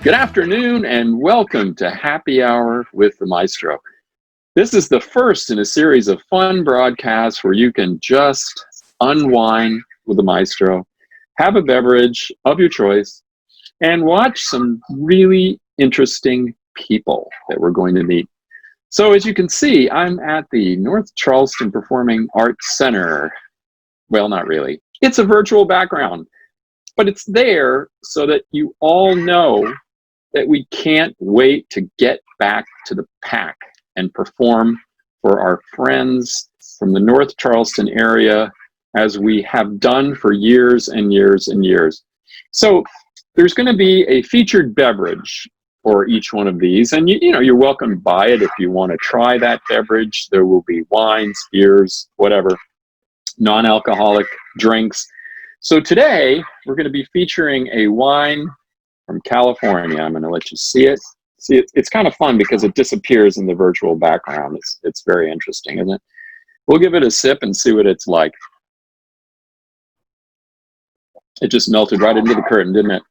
Good afternoon and welcome to Happy Hour with the Maestro. This is the first in a series of fun broadcasts where you can just unwind with the Maestro, have a beverage of your choice, and watch some really interesting people that we're going to meet. So as you can see, I'm at the North Charleston Performing Arts Center. Well, not really. It's a virtual background, but it's there so that you all know that we can't wait to get back to the pack and perform for our friends from the North Charleston area as we have done for years and years and years. So there's going to be a featured beverage for each one of these, and you're welcome to buy it if you want to try that beverage. There will be wines, beers, whatever, non-alcoholic drinks. So today we're going to be featuring a wine from California. I'm going to let you see it. It's kind of fun because it disappears in the virtual background. It's very interesting, isn't it? We'll give it a sip and see what it's like. It just melted right into the curtain, didn't it?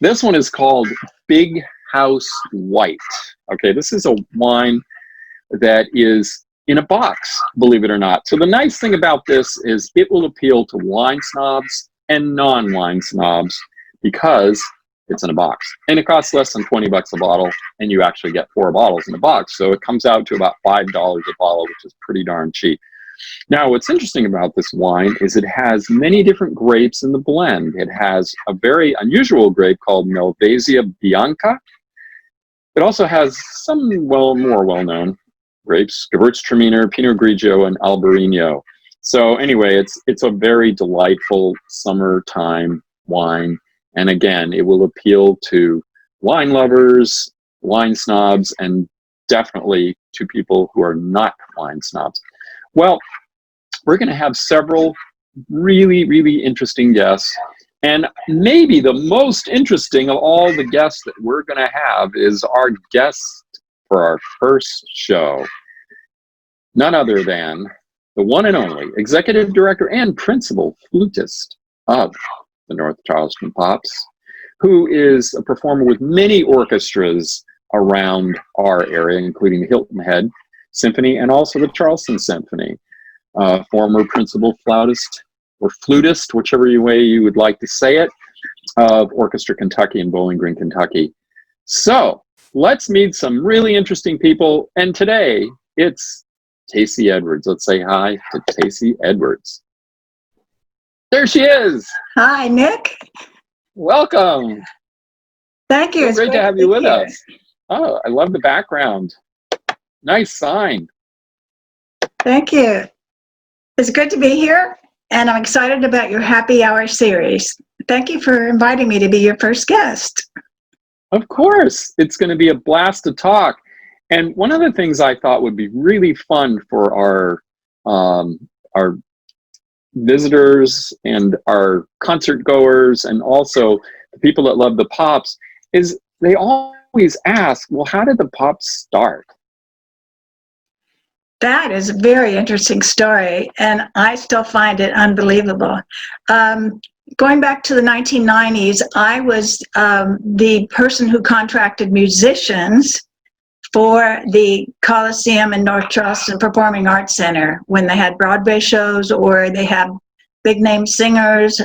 This one is called Big House White. Okay, this is a wine that is in a box, believe it or not. So the nice thing about this is it will appeal to wine snobs and non-wine snobs because it's in a box, and it costs less than 20 bucks a bottle, and you actually get 4 bottles in the box. So it comes out to about $5 a bottle, which is pretty darn cheap. Now, what's interesting about this wine is it has many different grapes in the blend. It has a very unusual grape called Malvasia Bianca. It also has some more well-known grapes, Gewürztraminer, Pinot Grigio, and Albarino. So anyway, it's a very delightful summertime wine. And again, it will appeal to wine lovers, wine snobs, and definitely to people who are not wine snobs. Well, we're going to have several really, really interesting guests. And maybe the most interesting of all the guests that we're going to have is our guest for our first show. None other than the one and only executive director and principal flutist of the North Charleston Pops, who is a performer with many orchestras around our area, including the Hilton Head Symphony and also the Charleston Symphony. Former principal flautist or flutist, whichever way you would like to say it, of Orchestra Kentucky in Bowling Green, Kentucky. So let's meet some really interesting people. And today it's Tacey Edwards. Let's say hi to Tacey Edwards. There she is. Hi, Nick. Welcome. Thank you. It's great to have you with us. Oh, I love the background. Nice sign. Thank you. It's good to be here, and I'm excited about your Happy Hour series. Thank you for inviting me to be your first guest. Of course. It's going to be a blast to talk. And one of the things I thought would be really fun for our visitors and our concert goers and also the people that love the Pops is they always ask, well, how did the Pops start? That is a very interesting story, and I still find it unbelievable. Going back to the 1990s, I was the person who contracted musicians for the Coliseum and North Charleston Performing Arts Center when they had Broadway shows or they had big name singers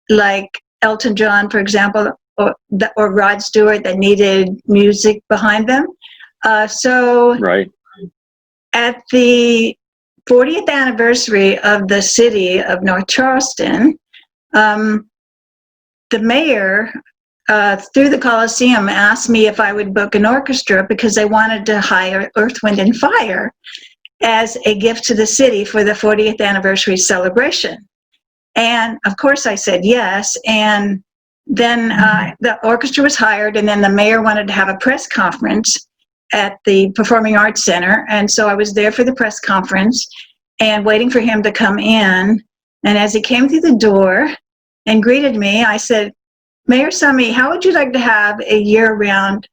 like Elton John, for example, or Rod Stewart that needed music behind them. Right. At the 40th anniversary of the city of North Charleston, the mayor through the Coliseum asked me if I would book an orchestra because they wanted to hire Earth, Wind, and Fire as a gift to the city for the 40th anniversary celebration. And of course I said yes, and then the orchestra was hired, and then the mayor wanted to have a press conference at the Performing Arts Center, and so I was there for the press conference and waiting for him to come in. And as he came through the door and greeted me, I said, Mayor Summy, how would you like to have a year-round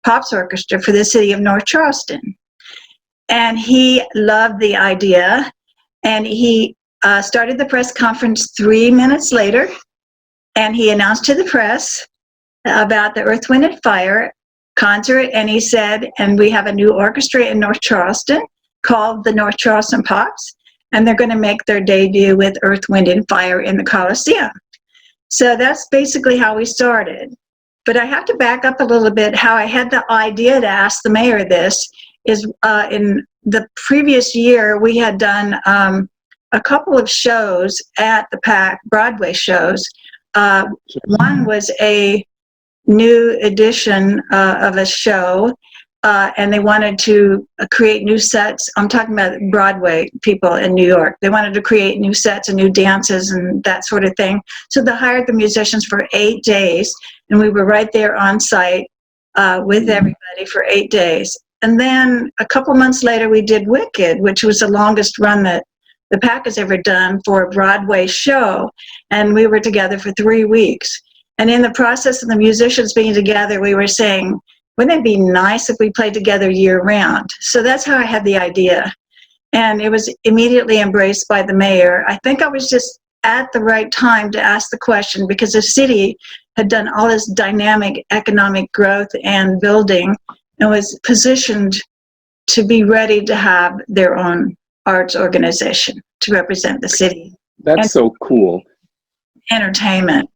Pops orchestra for the city of North Charleston? And he loved the idea, and he started the press conference 3 minutes later, and he announced to the press about the Earth, Wind, and Fire concert, and he said, and we have a new orchestra in North Charleston called the North Charleston Pops, and they're going to make their debut with Earth, Wind, and Fire in the Coliseum. So that's basically how we started. But I have to back up a little bit. How I had the idea to ask the mayor this is in the previous year, we had done a couple of shows at the PAC, Broadway shows. One was a new edition of a show, and they wanted to create new sets. I'm talking about Broadway people in New York. They wanted to create new sets and new dances and that sort of thing. So they hired the musicians for 8 days, and we were right there on site with everybody for 8 days. And then a couple months later, we did Wicked, which was the longest run that the PAC has ever done for a Broadway show. And we were together for 3 weeks. And in the process of the musicians being together, we were saying, wouldn't it be nice if we played together year round? So that's how I had the idea. And it was immediately embraced by the mayor. I think I was just at the right time to ask the question, because the city had done all this dynamic economic growth and building and was positioned to be ready to have their own arts organization to represent the city. That's so cool. Entertainment.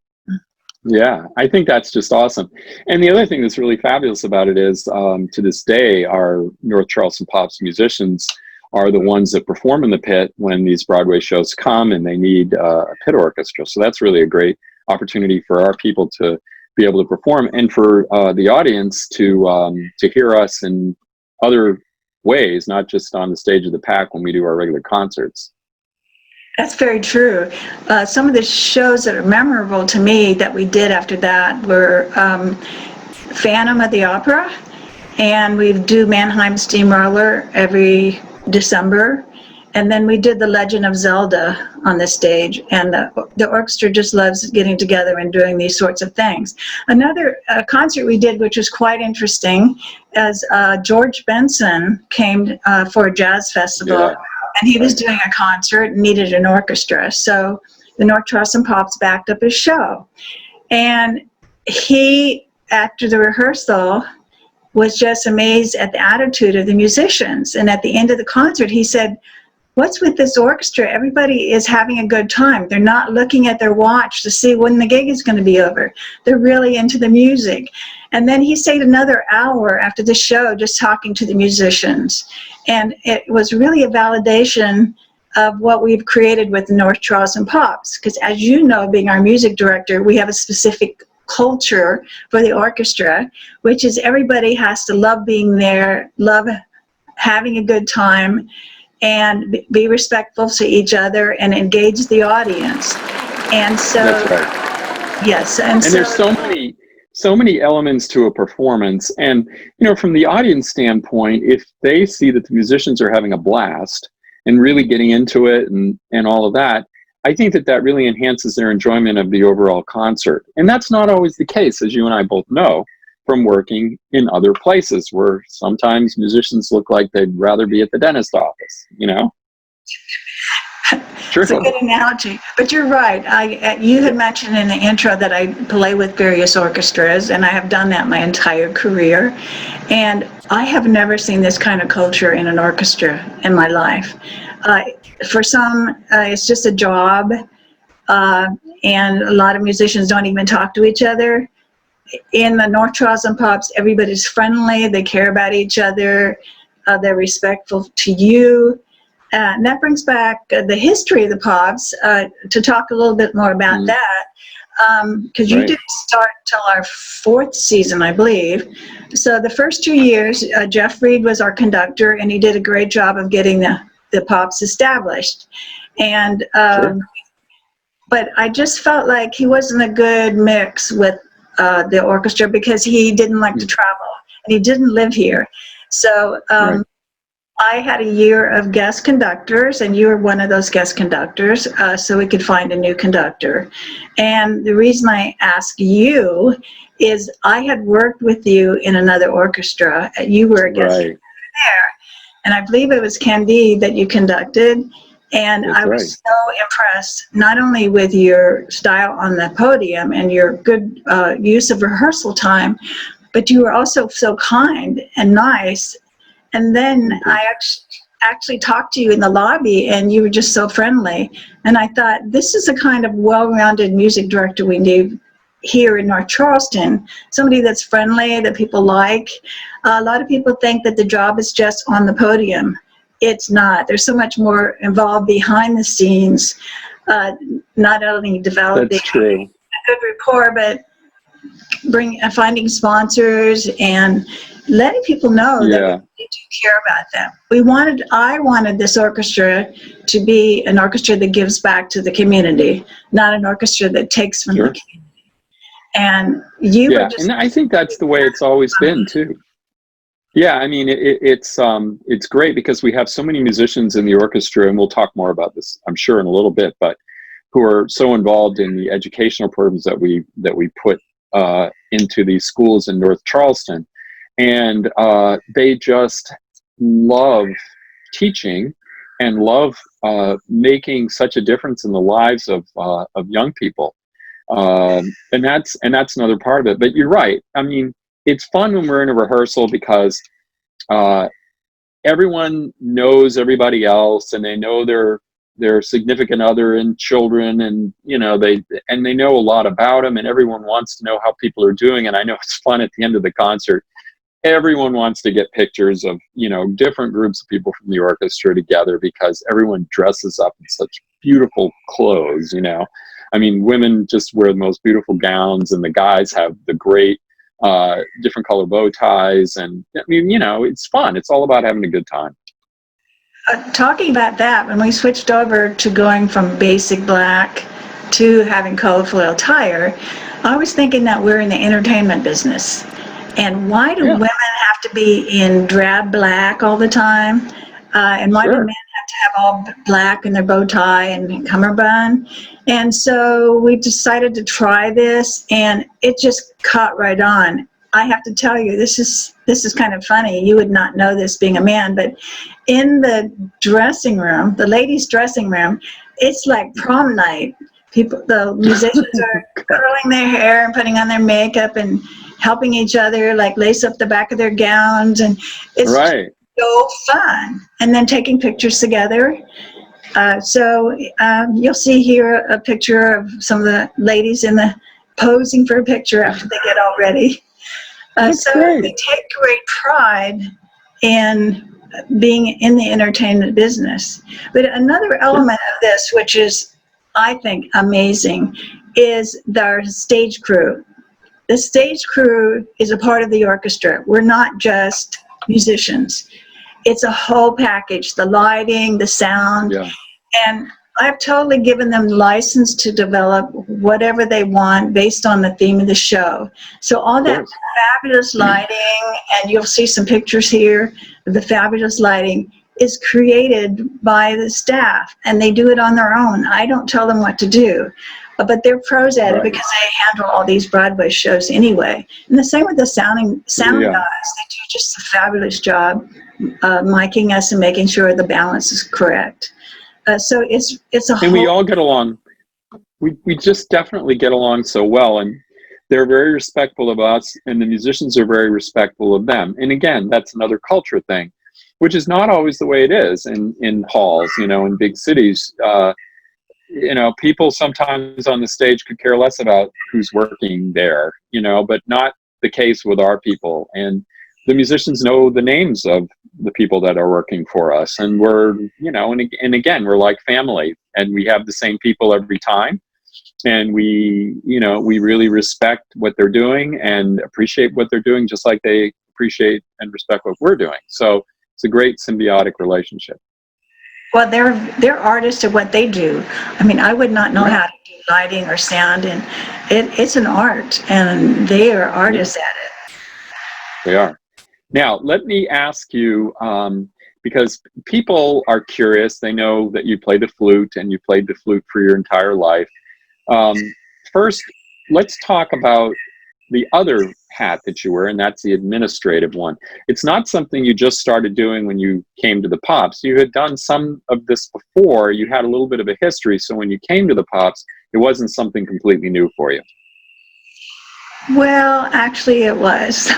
Yeah, I think that's just awesome. And the other thing that's really fabulous about it is, to this day, our North Charleston Pops musicians are the ones that perform in the pit when these Broadway shows come and they need a pit orchestra. So that's really a great opportunity for our people to be able to perform, and for the audience to hear us in other ways, not just on the stage of the PAC when we do our regular concerts. That's very true. Some of the shows that are memorable to me that we did after that were Phantom of the Opera, and we do Mannheim Steamroller every December. And then we did The Legend of Zelda on the stage, and the orchestra just loves getting together and doing these sorts of things. Another concert we did, which was quite interesting, as George Benson came for a jazz festival. Yeah. And he was doing a concert and needed an orchestra. So the North Charleston Pops backed up his show. And he, after the rehearsal, was just amazed at the attitude of the musicians. And at the end of the concert, he said, "What's with this orchestra? Everybody is having a good time. They're not looking at their watch to see when the gig is going to be over. They're really into the music." And then he stayed another hour after the show just talking to the musicians. And it was really a validation of what we've created with the North Charleston Pops. Because as you know, being our music director, we have a specific culture for the orchestra, which is everybody has to love being there, love having a good time, and be respectful to each other and engage the audience. And so, that's right. Yes. And so, there's so many elements to a performance. And, from the audience standpoint, if they see that the musicians are having a blast and really getting into it and all of that, I think that really enhances their enjoyment of the overall concert. And that's not always the case, as you and I both know, from working in other places where sometimes musicians look like they'd rather be at the dentist office, True. It's a good analogy, but you're right. You had mentioned in the intro that I play with various orchestras, and I have done that my entire career. And I have never seen this kind of culture in an orchestra in my life. For some, it's just a job, and a lot of musicians don't even talk to each other. In the North Charleston Pops, everybody's friendly, they care about each other, they're respectful to you. And that brings back the history of the Pops, to talk a little bit more about that, because you didn't start till our 4th season, I believe. So the first 2 years, Jeff Reed was our conductor, and he did a great job of getting the Pops established. And but I just felt like he wasn't a good mix with the orchestra, because he didn't like to travel and he didn't live here. So I had a year of guest conductors, and you were one of those guest conductors, so we could find a new conductor. And the reason I ask you is I had worked with you in another orchestra. You were a guest conductor there, and I believe it was Candide that you conducted. And That's I right. was so impressed, not only with your style on the podium and your good use of rehearsal time, but you were also so kind and nice. And then I actually talked to you in the lobby, and you were just so friendly. And I thought, this is the kind of well-rounded music director we need here in North Charleston, somebody that's friendly, that people like. A lot of people think that the job is just on the podium. It's not. There's so much more involved behind the scenes, not only developing That's true. a good rapport, but finding sponsors and letting people know that we Yeah, do care about them. I wanted this orchestra to be an orchestra that gives back to the community, not an orchestra that takes from the sure. community. And you were Yeah, just and I think that's the way it's always been too. Yeah, I mean it's great because we have so many musicians in the orchestra, and we'll talk more about this, I'm sure, in a little bit. But who are so involved in the educational programs that we put into these schools in North Charleston, and they just love teaching and love making such a difference in the lives of young people. And that's another part of it. But you're right. I mean, it's fun when we're in a rehearsal because uh, everyone knows everybody else, and they know their significant other and children, and they know a lot about them, and everyone wants to know how people are doing. And I know it's fun at the end of the concert. Everyone wants to get pictures of different groups of people from the orchestra together because everyone dresses up in such beautiful clothes. I mean, women just wear the most beautiful gowns, and the guys have the great different color bow ties. And I mean, it's fun. It's all about having a good time. talking about that. When we switched over to going from basic black to having colorful attire, I was thinking that we're in the entertainment business. And why do Yeah, women have to be in drab black all the time? And why do men sure. have to have all black in their bow tie and cummerbund? And so we decided to try this, and it just caught right on. I have to tell you, this is kind of funny. You would not know this being a man, but in the dressing room, the ladies' dressing room, it's like prom night. The musicians are curling their hair and putting on their makeup and helping each other, like lace up the back of their gowns, and it's Right. so fun. And then taking pictures together. So you'll see here a picture of some of the ladies in the posing for a picture after they get all ready. That's So we great. take great pride in being in the entertainment business. But another Sure. element of this, which is, I think, amazing, is our stage crew. The stage crew is a part of the orchestra. We're not just musicians. It's a whole package, the lighting, the sound, Yeah. and I've totally given them license to develop whatever they want based on the theme of the show. So all Of that course. fabulous lighting, and you'll see some pictures here of the fabulous lighting, is created by the staff, and they do it on their own. I don't tell them what to do, but they're pros at it Right. because they handle all these Broadway shows anyway. And the same with the sound Yeah. guys. They do just a fabulous job miking us and making sure the balance is correct. So it's a And we whole. all get along. We just definitely get along so well, and they're very respectful of us, and the musicians are very respectful of them. And again, that's another culture thing, which is not always the way it is in halls, in big cities. People sometimes on the stage could care less about who's working there, but not the case with our people. And the musicians know the names of the people that are working for us, and we're, and again, we're like family, and we have the same people every time. And we really respect what they're doing and appreciate what they're doing, just like they appreciate and respect what we're doing. So it's a great symbiotic relationship. Well, they're artists at what they do. I mean, I would not know Right. how to do lighting or sound, and it's an art, and they are Yeah, artists at it. they are. Now, let me ask you, because people are curious. They know that you play the flute, and you played the flute for your entire life. Um, First, let's talk about the other hat that you wear, and that's the administrative one. It's not something you just started doing when you came to the Pops. You had done some of this before. You had a little bit of a history, so when you came to the Pops, it wasn't something completely new for you. Well, actually, it was.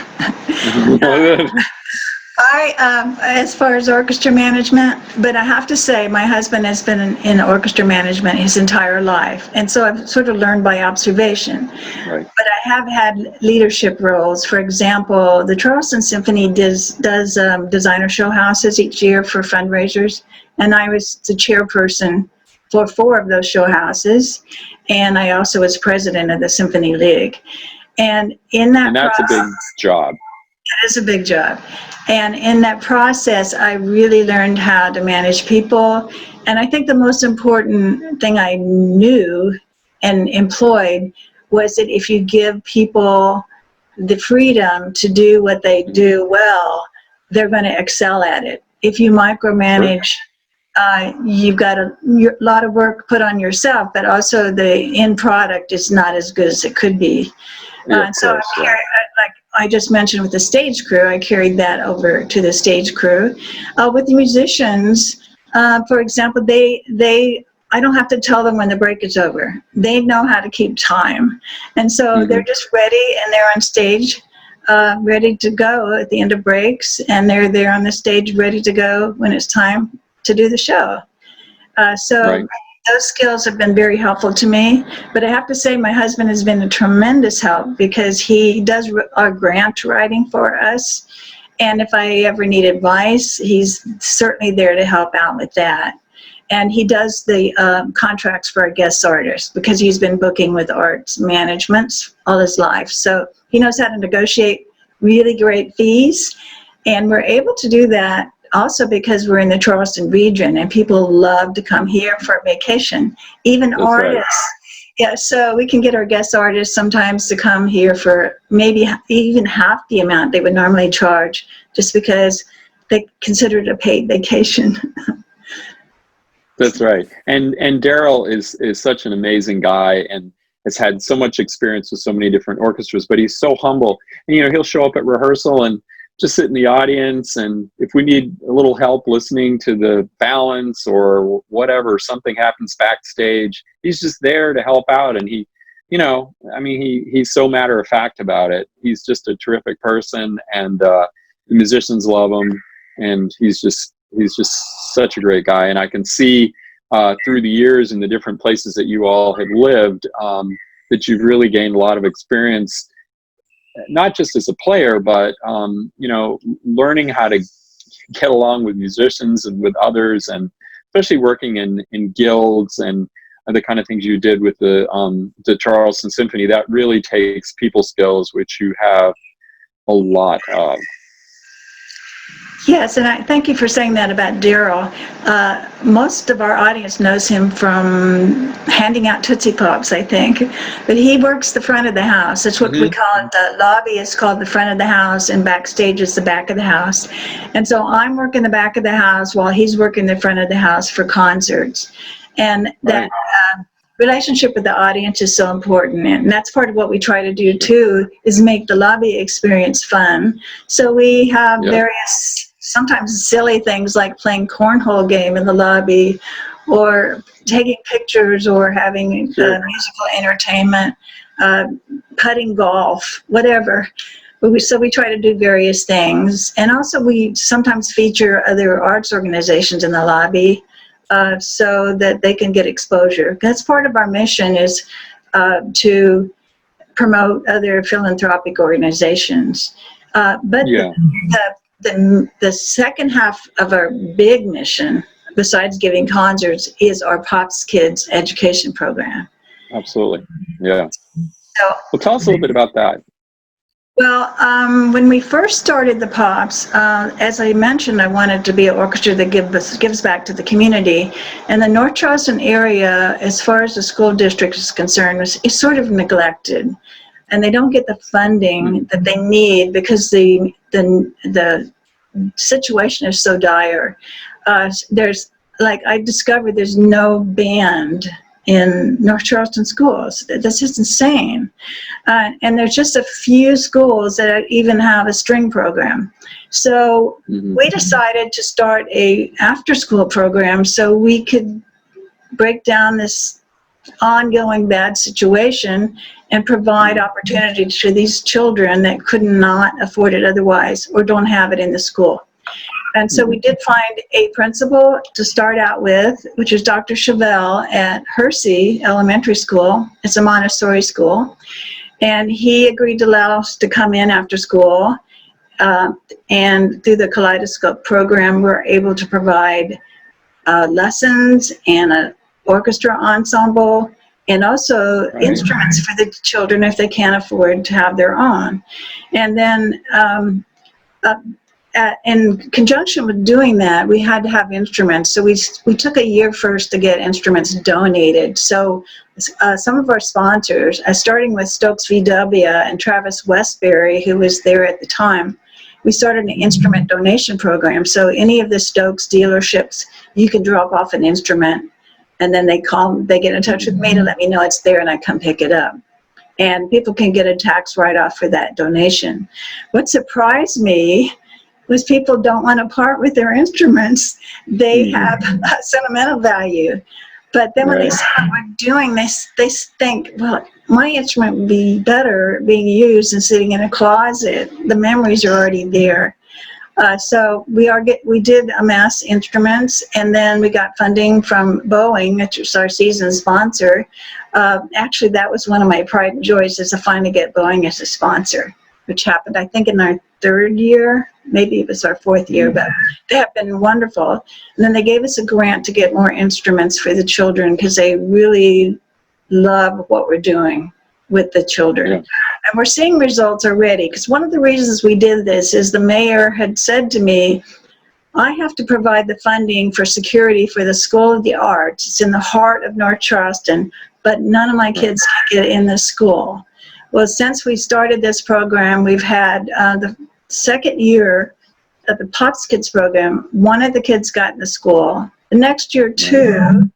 As far as orchestra management, but I have to say, my husband has been in orchestra management his entire life, and so I've sort of learned by observation. Right. But I have had leadership roles. For example, the Charleston Symphony does designer show houses each year for fundraisers, and I was the chairperson for 4 of those show houses, and I also was president of the Symphony League. And in that that's process, a big job. It is a big job. And in that process, I really learned how to manage people. And I think the most important thing I knew and employed was that if you give people the freedom to do what they do well, they're going to excel at it. If you micromanage, you've got a lot of work put on yourself, but also the end product is not as good as it could be. So like I just mentioned with the stage crew, I carried that over to the stage crew. With the musicians, for example, I don't have to tell them when the break is over. They know how to keep time. And so they're just ready, and they're on stage, ready to go at the end of breaks, and they're there on the stage ready to go when it's time to do the show. Those skills have been very helpful to me, but I have to say my husband has been a tremendous help because he does our grant writing for us, and if I ever need advice, he's certainly there to help out with that. And he does the contracts for our guest artists because he's been booking with arts managements all his life, so he knows how to negotiate really great fees, and we're able to do that also because we're in the Charleston region and people love to come here for vacation, even That's artists. Right. Yeah, so we can get our guest artists sometimes to come here for maybe even half the amount they would normally charge just because they consider it a paid vacation. That's right. And Daryl is such an amazing guy and has had so much experience with so many different orchestras, but he's so humble. And, he'll show up at rehearsal and just sit in the audience, and if we need a little help listening to the balance or whatever, something happens backstage, he's just there to help out. And he's so matter of fact about it. He's just a terrific person, and the musicians love him, and he's just such a great guy. And I can see through the years in the different places that you all have lived that you've really gained a lot of experience, not just as a player, but learning how to get along with musicians and with others, and especially working in guilds and the kind of things you did with the Charleston Symphony. That really takes people skills, which you have a lot of. Yes, and I thank you for saying that about Daryl. Most of our audience knows him from handing out Tootsie Pops, I think. But he works the front of the house. That's what we call it. The lobby is called the front of the house, and backstage is the back of the house. And so I'm working the back of the house while he's working the front of the house for concerts. And that relationship with the audience is so important, and that's part of what we try to do too, is make the lobby experience fun. So we have various sometimes silly things like playing cornhole game in the lobby, or taking pictures, or having musical entertainment, putting golf, whatever. So we try to do various things. And also we sometimes feature other arts organizations in the lobby so that they can get exposure. That's part of our mission, is to promote other philanthropic organizations. The second half of our big mission, besides giving concerts, is our Pops Kids education program. Absolutely, yeah. So, well, tell us a little bit about that. Well, when we first started the Pops, as I mentioned, I wanted to be an orchestra that gives back to the community. And the North Charleston area, as far as the school district is concerned, is sort of neglected. And they don't get the funding that they need because the situation is so dire. I discovered there's no band in North Charleston schools. That's just insane. And there's just a few schools that even have a string program. So we decided to start a after-school program so we could break down this ongoing bad situation and provide opportunity to these children that could not afford it otherwise or don't have it in the school. And so we did find a principal to start out with, which is Dr. Chevelle at Hersey Elementary School. It's a Montessori school. And he agreed to allow us to come in after school. And through the Kaleidoscope program, we're able to provide lessons and an orchestra ensemble, and also instruments for the children if they can't afford to have their own. And then in conjunction with doing that, we had to have instruments. So we took a year first to get instruments donated. So some of our sponsors, starting with Stokes VW and Travis Westbury, who was there at the time, we started an instrument donation program. So any of the Stokes dealerships, you can drop off an instrument, and then they get in touch with me to let me know it's there, and I come pick it up. And people can get a tax write-off for that donation. What surprised me was people don't want to part with their instruments. They have a sentimental value. But then when they see what we're doing, they think, well, my instrument would be better being used and sitting in a closet. The memories are already there. So we did amass instruments, and then we got funding from Boeing, which was our season sponsor. Actually, that was one of my pride and joys, is to finally get Boeing as a sponsor, which happened, I think, in our third year. Maybe it was our fourth year, but they have been wonderful. And then they gave us a grant to get more instruments for the children because they really love what we're doing with the children. And we're seeing results already, because one of the reasons we did this is the mayor had said to me, I have to provide the funding for security for the School of the Arts. It's in the heart of North Charleston, but none of my kids can get in the school. Well, since we started this program, we've had the second year of the Pops Kids program, one of the kids got in the school. The next year, 2.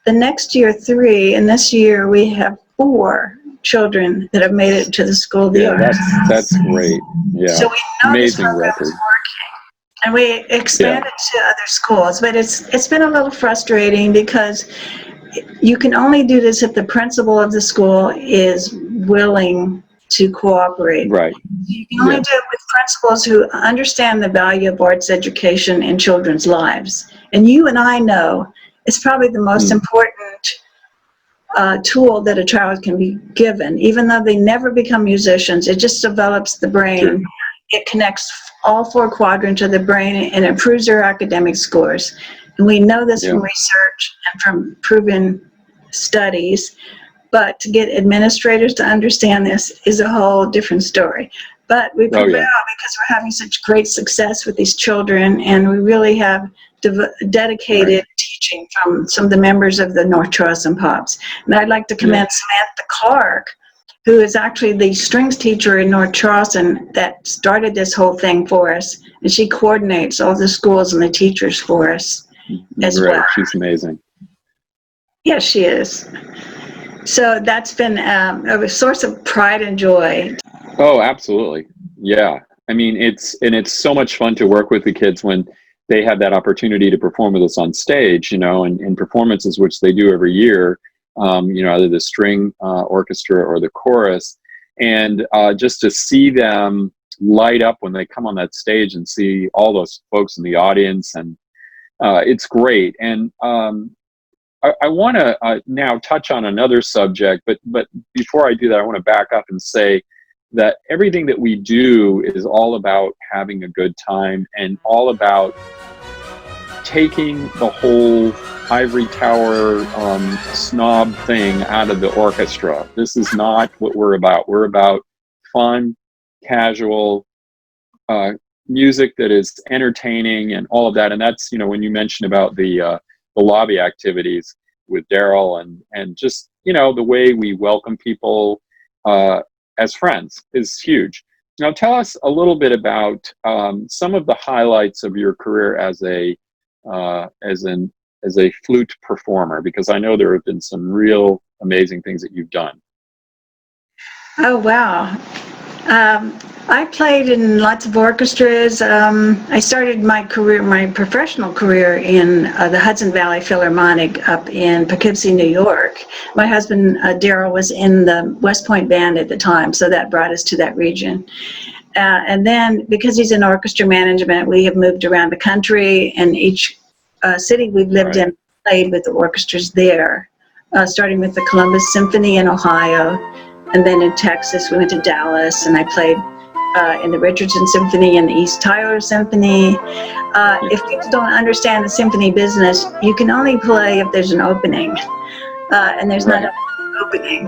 The next year, 3. And this year, we have 4 children that have made it to the School of the Arts. That's great. Yeah. So we know amazing this program record. is working. And we expanded to other schools. But it's been a little frustrating because you can only do this if the principal of the school is willing to cooperate. Right. You can only do it with principals who understand the value of arts education in children's lives. And you and I know it's probably the most important tool that a child can be given. Even though they never become musicians, it just develops the brain. Sure. It connects all 4 quadrants of the brain and improves their academic scores. And we know this from research and from proven studies. But to get administrators to understand this is a whole different story. But we prevail because we're having such great success with these children, and we really have dedicated teaching from some of the members of the North Charleston Pops. And I'd like to commend Samantha Clark, who is actually the strings teacher in North Charleston that started this whole thing for us. And she coordinates all the schools and the teachers for us as well. She's amazing. Yes, she is. So that's been a source of pride and joy. Oh, absolutely. Yeah. I mean, it's so much fun to work with the kids when they have that opportunity to perform with us on stage, and performances, which they do every year, either the string orchestra or the chorus. And just to see them light up when they come on that stage and see all those folks in the audience, and it's great. And I want to now touch on another subject, but before I do that, I want to back up and say that everything that we do is all about having a good time and all about taking the whole ivory tower snob thing out of the orchestra. This is not what we're about. We're about fun, casual music that is entertaining and all of that. And that's, when you mentioned about the lobby activities with Daryl and just, the way we welcome people as friends is huge. Now, tell us a little bit about some of the highlights of your career as an as a flute performer? Because I know there have been some real amazing things that you've done. Oh, wow. I played in lots of orchestras. I started my career, my professional career, in the Hudson Valley Philharmonic up in Poughkeepsie, New York. My husband, Daryl, was in the West Point Band at the time, so that brought us to that region. And then, because he's in orchestra management, we have moved around the country, and each city we've lived in played with the orchestras there, starting with the Columbus Symphony in Ohio. And then in Texas, we went to Dallas, and I played in the Richardson Symphony and the East Tyler Symphony. If people don't understand the symphony business, you can only play if there's an opening, and there's not an opening.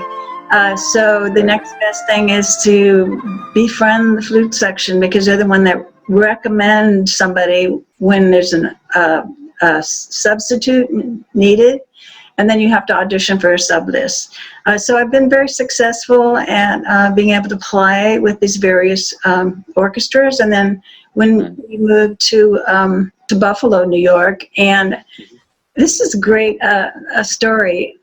So the next best thing is to befriend the flute section, because they're the one that recommend somebody when there's a substitute needed. And then you have to audition for a sub list. So I've been very successful at being able to play with these various orchestras. And then when we moved to Buffalo, New York, and this is great a story.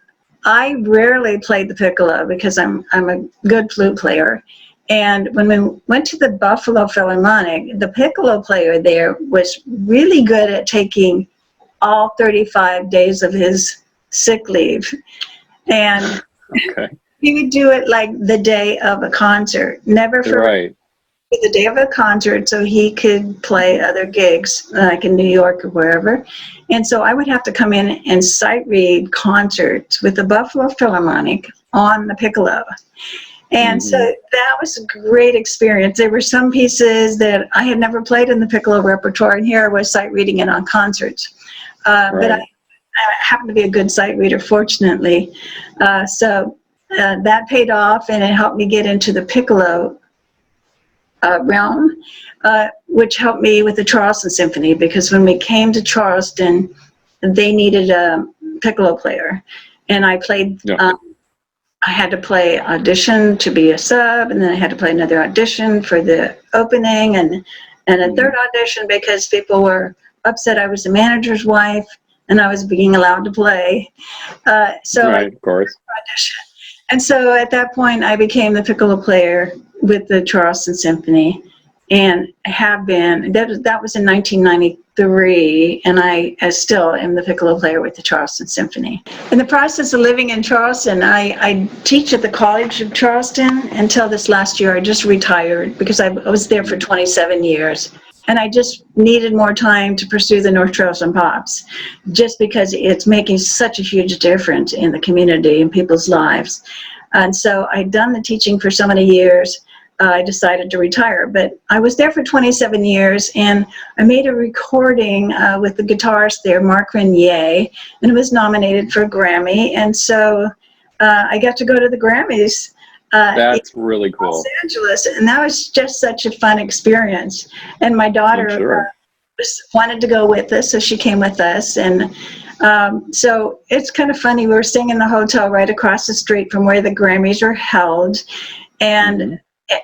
I rarely played the piccolo because I'm a good flute player. And when we went to the Buffalo Philharmonic, the piccolo player there was really good at taking all 35 days of his sick leave, and he would do it like the day of a concert, never for the day of a concert, so he could play other gigs like in New York or wherever. And so I would have to come in and sight read concerts with the Buffalo Philharmonic on the piccolo. And so that was a great experience. There were some pieces that I had never played in the piccolo repertoire, and here I was sight reading it on concerts. But I happen to be a good sight reader, fortunately. So that paid off, and it helped me get into the piccolo realm, which helped me with the Charleston Symphony, because when we came to Charleston, they needed a piccolo player. And I played, I had to play audition to be a sub, and then I had to play another audition for the opening, and a third audition because people were upset I was the manager's wife and I was being allowed to play. So I of course. Audition. And so at that point, I became the piccolo player with the Charleston Symphony, and have been. That was in 1993, and I still am the piccolo player with the Charleston Symphony. In the process of living in Charleston, I teach at the College of Charleston until this last year. I just retired because I was there for 27 years. And I just needed more time to pursue the North Charleston Pops, just because it's making such a huge difference in the community and people's lives. And so I'd done the teaching for so many years, I decided to retire. But I was there for 27 years, and I made a recording with the guitarist there, Mark Renier, and it was nominated for a Grammy. And so I got to go to the Grammys. That's really cool. Los Angeles, and that was just such a fun experience. And my daughter wanted to go with us, so she came with us. And so it's kind of funny. We were staying in the hotel right across the street from where the Grammys are held, and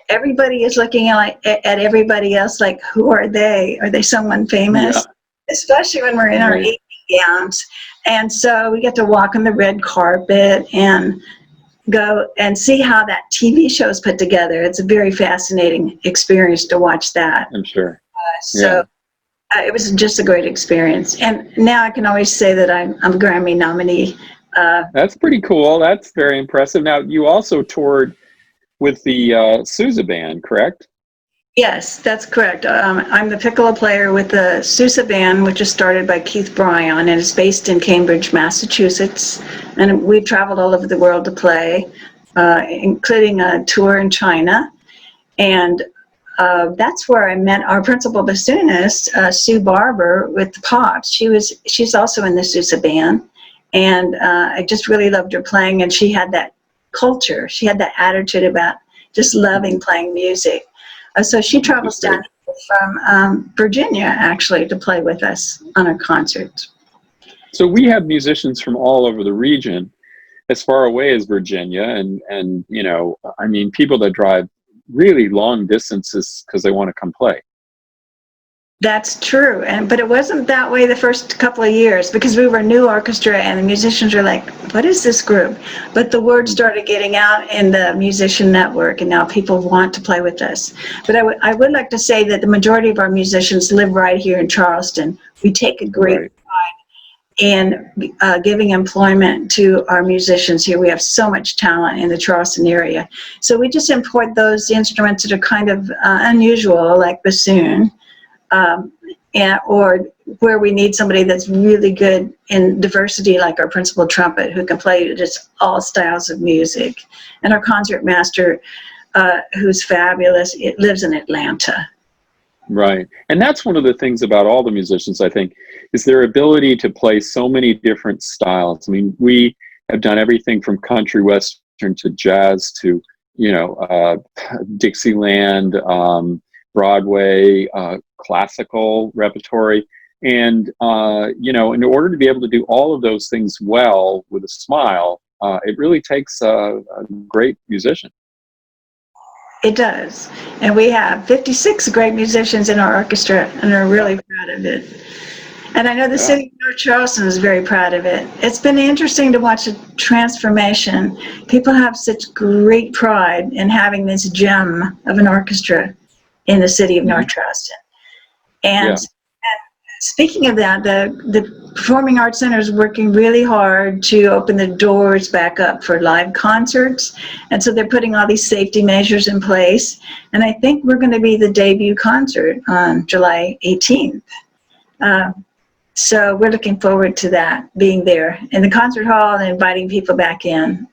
everybody is looking at everybody else like, who are they? Are they someone famous? Yeah. Especially when we're in our evening gowns. And so we get to walk on the red carpet and go and see how that TV show is put together. It's a very fascinating experience to watch that. I'm sure. It was just a great experience. And now I can always say that I'm a Grammy nominee. That's pretty cool. That's very impressive. Now, you also toured with the Sousa Band, correct? Yes, that's correct. I'm the piccolo player with the Sousa Band, which is started by Keith Bryan, and is based in Cambridge, Massachusetts. And we've traveled all over the world to play, including a tour in China. And that's where I met our principal bassoonist, Sue Barber, with the Pops. She's also in the Sousa Band, and I just really loved her playing. And she had that culture. She had that attitude about just loving playing music. So she travels down from Virginia, actually, to play with us on our concerts. So we have musicians from all over the region, as far away as Virginia, and you know, I mean, people that drive really long distances because they want to come play. That's true, but it wasn't that way the first couple of years because we were a new orchestra and the musicians were like, what is this group? But the word started getting out in the musician network and now people want to play with us. But I would like to say that the majority of our musicians live right here in Charleston. We take a great Right. in giving employment to our musicians here. We have so much talent in the Charleston area. So we just import those instruments that are kind of unusual, like bassoon, or where we need somebody that's really good in diversity, like our principal trumpet, who can play just all styles of music. And our concert master, who's fabulous, it lives in Atlanta. Right. And that's one of the things about all the musicians, I think, is their ability to play so many different styles. I mean, we have done everything from country western to jazz to, Dixieland, Broadway, classical repertory. And, in order to be able to do all of those things well with a smile, it really takes a great musician. It does. And we have 56 great musicians in our orchestra and are really proud of it. And I know the city of North Charleston is very proud of it. It's been interesting to watch a transformation. People have such great pride in having this gem of an orchestra in the city of North Charleston. And speaking of that, the Performing Arts Center is working really hard to open the doors back up for live concerts. And so they're putting all these safety measures in place. And I think we're going to be the debut concert on July 18th. So we're looking forward to that, being there in the concert hall and inviting people back in.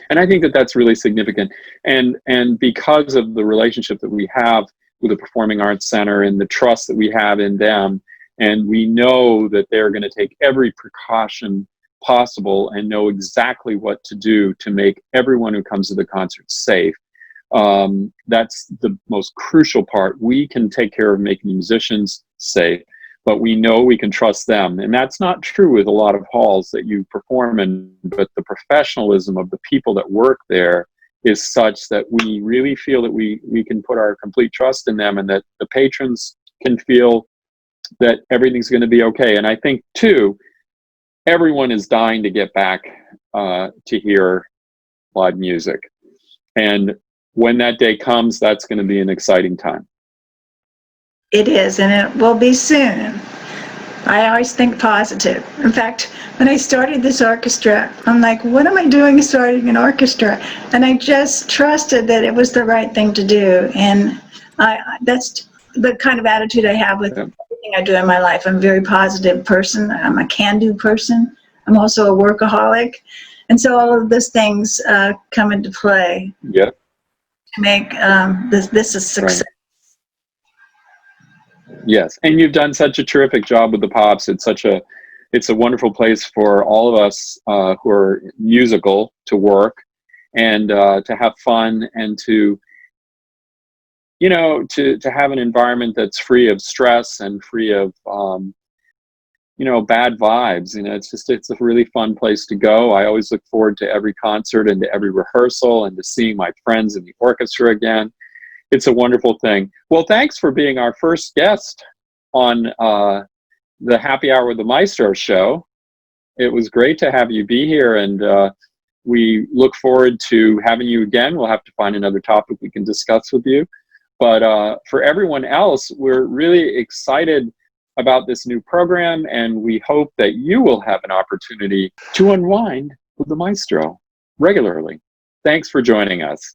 And I think that that's really significant. And because of the relationship that we have with the Performing Arts Center and the trust that we have in them, and we know that they're going to take every precaution possible and know exactly what to do to make everyone who comes to the concert safe. That's the most crucial part. We can take care of making musicians safe, but we know we can trust them. And that's not true with a lot of halls that you perform in, but the professionalism of the people that work there is such that we really feel that we can put our complete trust in them, and that the patrons can feel that everything's going to be okay. And I think, too, everyone is dying to get back to hear live music. And when that day comes, that's going to be an exciting time. It is, and it will be soon. I always think positive. In fact, when I started this orchestra, I'm like, what am I doing starting an orchestra? And I just trusted that it was the right thing to do. And that's the kind of attitude I have with everything I do in my life. I'm a very positive person. I'm a can-do person. I'm also a workaholic. And so all of those things come into play to make this a success. Right. Yes, and you've done such a terrific job with the Pops. It's a wonderful place for all of us who are musical to work and to have fun, and to have an environment that's free of stress and free of bad vibes. It's a really fun place to go. I always look forward to every concert and to every rehearsal and to seeing my friends in the orchestra again. It's a wonderful thing. Well, thanks for being our first guest on the Happy Hour with the Maestro show. It was great to have you be here, and we look forward to having you again. We'll have to find another topic we can discuss with you. But for everyone else, we're really excited about this new program, and we hope that you will have an opportunity to unwind with the Maestro regularly. Thanks for joining us.